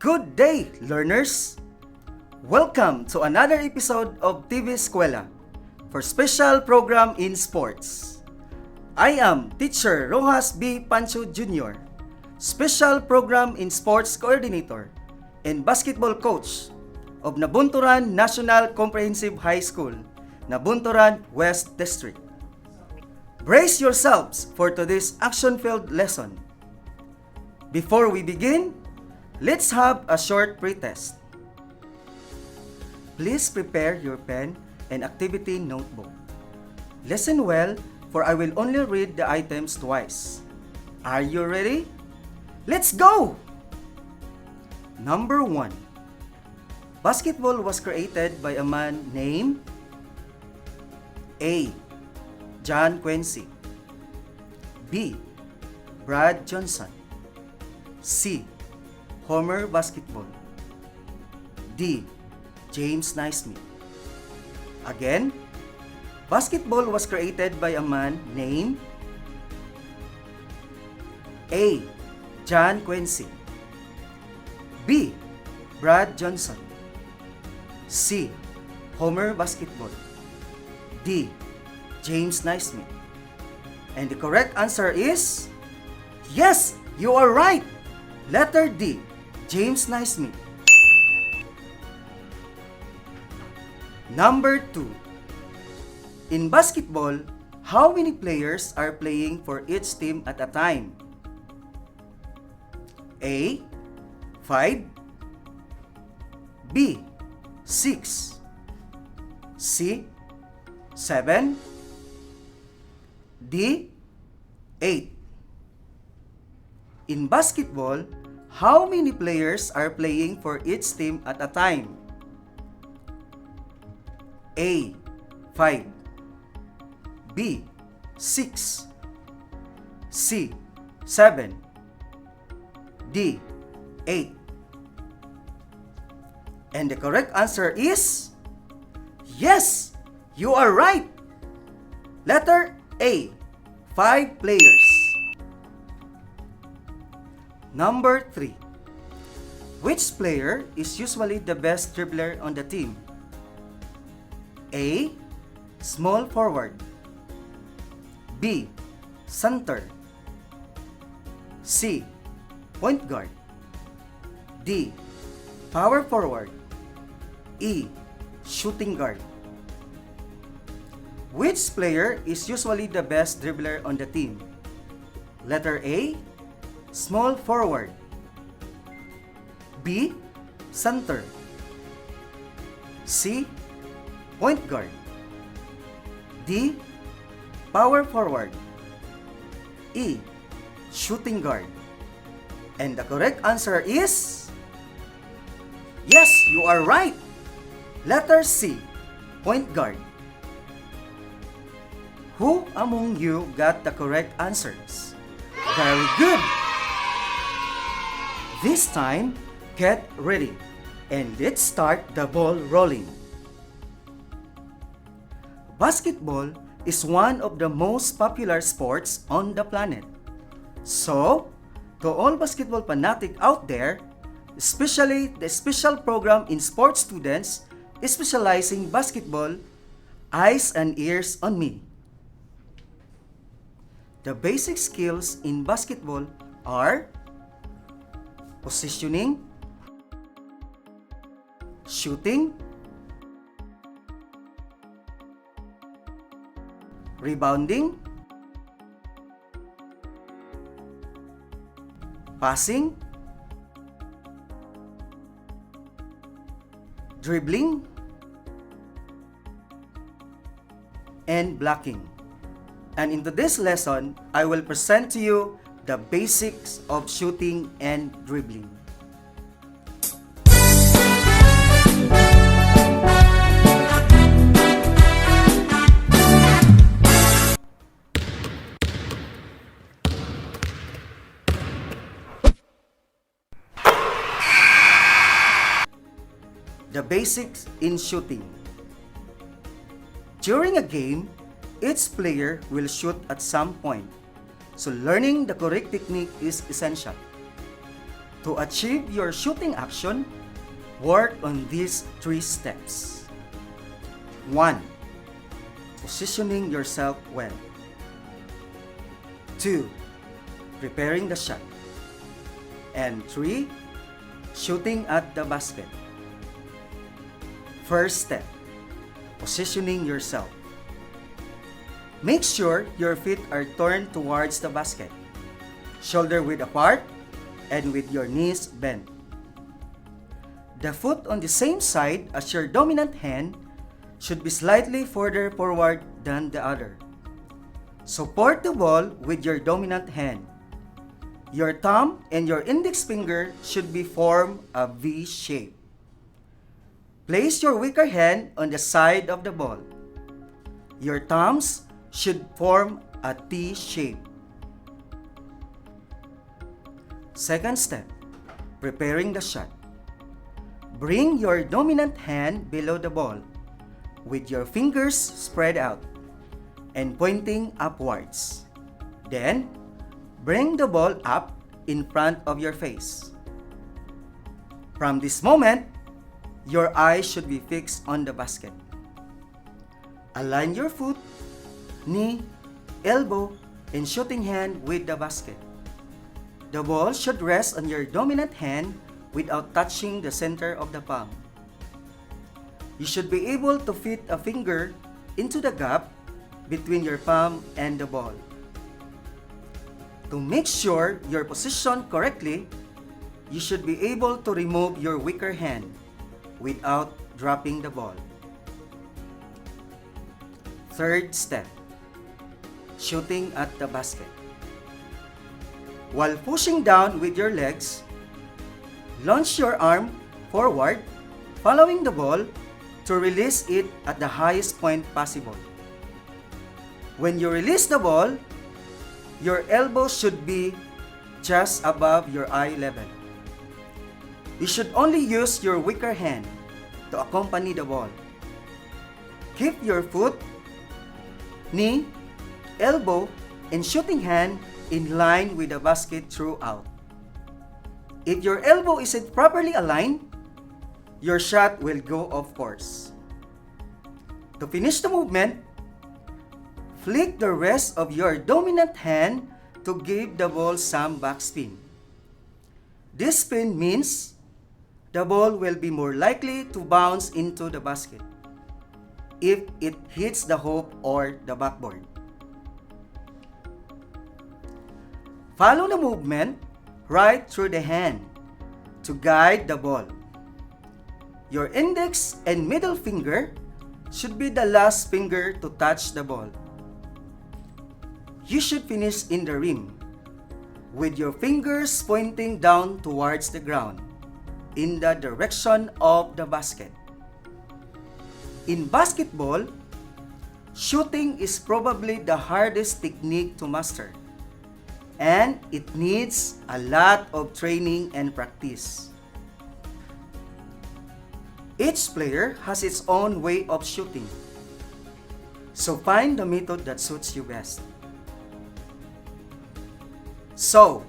Good day, learners! Welcome to another episode of TV Eskwela for special program in sports. I am Teacher Roxas B. Pancho Jr., Special Program in Sports Coordinator and Basketball Coach of Nabunturan National Comprehensive High School, Nabunturan West District. Brace yourselves for today's action-filled lesson. Before we begin, let's have a short pretest. Please prepare your pen and activity notebook. Listen well, for I will only read the items twice. Are you ready? Let's go! Number 1. Basketball was created by a man named A. John Quincy, B. Brad Johnson, C. Homer Basketball, D. James Naismith. Again, basketball was created by a man named A. John Quincy, B. Brad Johnson, C. Homer Basketball, D. James Naismith. And the correct answer is, yes, you are right! Letter D, James Naismith. Number 2. In basketball, how many players are playing for each team at a time? A. 5, B. 6, C. 7, D. 8. In basketball, how many players are playing for each team at a time? A. 5, B. 6, C. 7, D. 8. And the correct answer is, yes, you are right! Letter A, 5 players. Number 3. Which player is usually the best dribbler on the team? A. Small forward, B. Center, C. Point guard, D. Power forward, E. Shooting guard. Which player is usually the best dribbler on the team? Letter A, small forward, B. Center, C. Point guard, D. Power forward, E. Shooting guard. And the correct answer is, yes, you are right! Letter C, point guard. Who among you got the correct answers? Very good! This time, get ready and let's start the ball rolling. Basketball is one of the most popular sports on the planet. So, to all basketball fanatic out there, especially the special program in sports students specializing basketball, eyes and ears on me. The basic skills in basketball are positioning, shooting, rebounding, passing, dribbling, and blocking. And in today's lesson, I will present to you the basics of shooting and dribbling. The basics in shooting. During a game, each player will shoot at some point, so learning the correct technique is essential. To achieve your shooting action, work on these 3 steps. 1. Positioning yourself well. 2. Preparing the shot. And 3. Shooting at the basket. First step, positioning yourself. Make sure your feet are turned towards the basket, shoulder width apart, and with your knees bent. The foot on the same side as your dominant hand should be slightly further forward than the other. Support the ball with your dominant hand. Your thumb and your index finger should be form a V shape. Place your weaker hand on the side of the ball. Your thumbs should form a T shape. Second step, preparing the shot. Bring your dominant hand below the ball with your fingers spread out and pointing upwards. Then, bring the ball up in front of your face. From this moment, your eyes should be fixed on the basket. Align your foot, knee, elbow, and shooting hand with the basket. The ball should rest on your dominant hand without touching the center of the palm. You should be able to fit a finger into the gap between your palm and the ball. To make sure you're positioned correctly, you should be able to remove your weaker hand without dropping the ball. Third step, shooting at the basket. While pushing down with your legs, launch your arm forward, following the ball to release it at the highest point possible. When you release the ball, your elbow should be just above your eye level. You should only use your weaker hand to accompany the ball. Keep your foot, knee, elbow, and shooting hand in line with the basket throughout. If your elbow isn't properly aligned, your shot will go off course. To finish the movement, flick the rest of your dominant hand to give the ball some backspin. This spin means the ball will be more likely to bounce into the basket if it hits the hoop or the backboard. Follow the movement right through the hand to guide the ball. Your index and middle finger should be the last finger to touch the ball. You should finish in the rim with your fingers pointing down towards the ground in the direction of the basket. In basketball, shooting is probably the hardest technique to master, and it needs a lot of training and practice. Each player has its own way of shooting, so find the method that suits you best. So,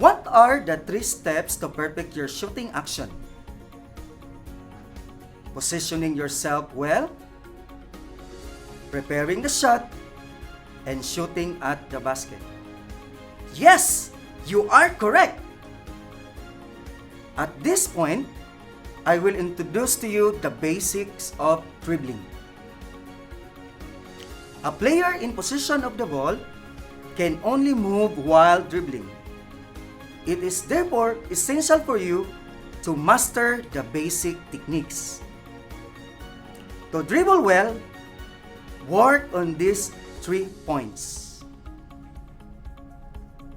what are the 3 steps to perfect your shooting action? Positioning yourself well, preparing the shot, and shooting at the basket. Yes, you are correct! At this point, I will introduce to you the basics of dribbling. A player in possession of the ball can only move while dribbling. It is therefore essential for you to master the basic techniques. To dribble well, work on these 3 points.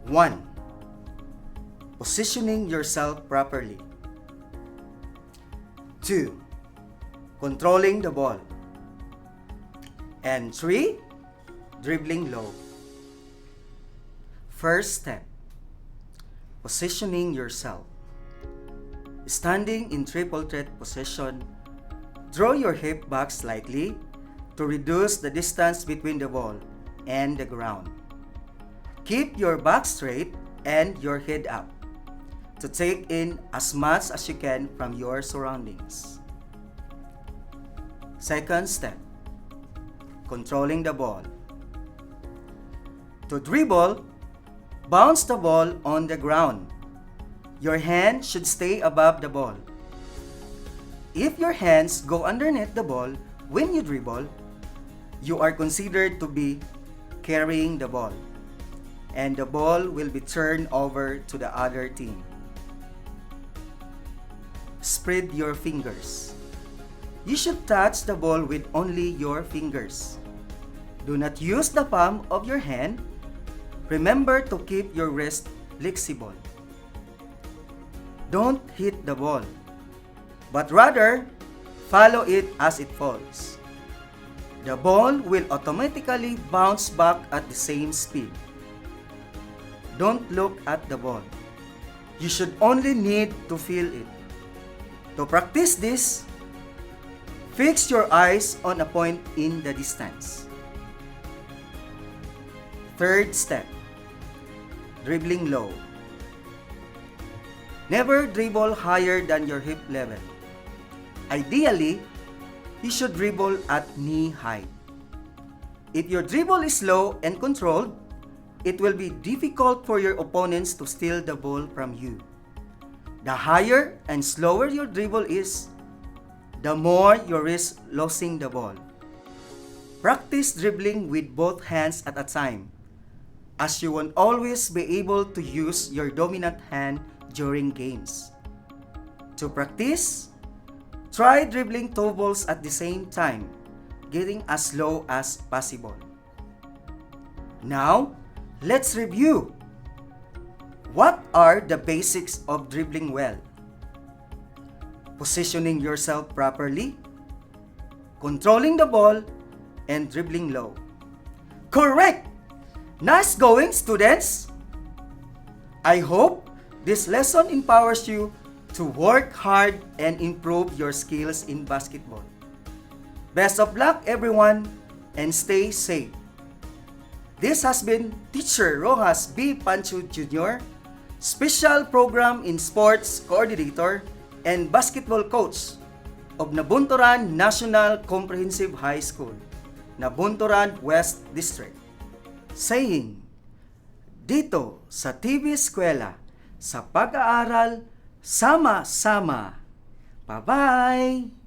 1. Positioning yourself properly. 2. Controlling the ball. And 3. Dribbling low. First step, positioning yourself. Standing in triple threat position, draw your hip back slightly to reduce the distance between the ball and the ground. Keep your back straight and your head up to take in as much as you can from your surroundings. Second step, controlling the ball. To dribble, bounce the ball on the ground. Your hand should stay above the ball. If your hands go underneath the ball when you dribble, you are considered to be carrying the ball, and the ball will be turned over to the other team. Spread your fingers. You should touch the ball with only your fingers. Do not use the palm of your hand. Remember to keep your wrist flexible. Don't hit the ball, but rather follow it as it falls. The ball will automatically bounce back at the same speed. Don't look at the ball. You should only need to feel it. To practice this, fix your eyes on a point in the distance. Third step, dribbling low. Never dribble higher than your hip level. Ideally, you should dribble at knee height. If your dribble is low and controlled, it will be difficult for your opponents to steal the ball from you. The higher and slower your dribble is, the more you risk losing the ball. Practice dribbling with both hands at a time, as you won't always be able to use your dominant hand during games. To practice, try dribbling two balls at the same time, getting as low as possible. Now, let's review. What are the basics of dribbling well? Positioning yourself properly, controlling the ball, and dribbling low. Correct! Nice going, students! I hope this lesson empowers you to work hard and improve your skills in basketball. Best of luck, everyone, and stay safe. This has been Teacher Roxas B. Pancho Jr., Special Program in Sports Coordinator and Basketball Coach of Nabunturan National Comprehensive High School, Nabunturan West District, saying, dito sa TV Eskwela, sa pag-aaral, sama-sama. Bye-bye!